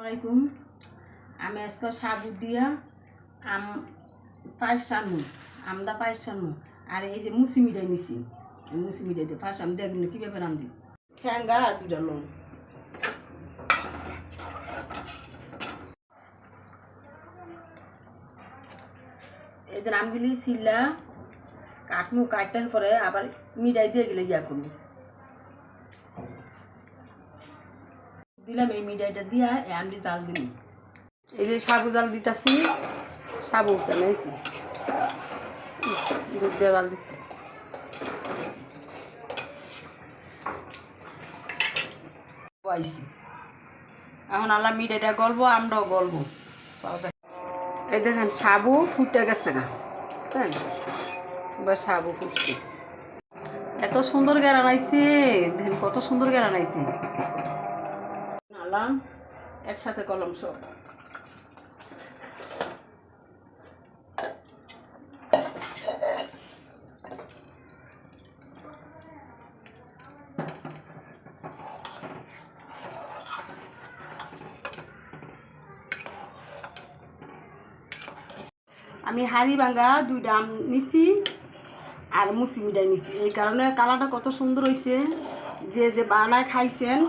আসসালামাইকুম। আমি আজকে সাবু দিয়া আম পায়েস রান্নু, আমদা পায়েস রান্নু। আর এই যে মুসি মিঠাই নিছি, এই মুসি মিঠাই দিয়ে ফার্স্ট আমি দেখুন কীভাবে রান্ধি। ঠ্যাঙ্গা আর দুটা লং, এদের আমগুলি ছিল্লা কাটমু, কাটটার পরে আবার মিঠাই দিয়ে গেলে ইয়া করবো দিলাম। এই মিঠাইটা দিয়া এই আমটি জাল দিলাম। এই যে সাবু জাল দিতেছি, সাবু উঠতে নিয়েছি, দুধ দিয়ে জাল দিছি। এখন আল্লাহ মিঠাইটা গলবো, আমরাও গলবো। এই দেখেন সাবু ফুটে গেছে না, বুঝছেন? এবার সাবু ফুটছে, এত সুন্দর গেরান আইছে, দেখেন কত সুন্দর গেরান আইছে। আলাম একসাথে কলম সব। আমি হাড়ি ভাঙা দুইটা আম নিছি আর মুসি মিঠাই নিছি, এই কারণে কালারটা কত সুন্দর হয়েছে। যে যে বানায় খাইছেন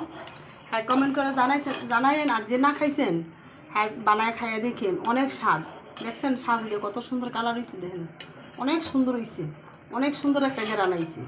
হ্যাঁ কমেন্ট করে জানাইন, আর যে না খাইছেন হ্যাঁ বানায় খাইয়া দেখেন, অনেক স্বাদ। দেখছেন স্বাদ দিয়ে কত সুন্দর কালার হয়েছে, দেখেন অনেক সুন্দর হয়েছে, অনেক সুন্দর একটা ঘেরান হয়েছে।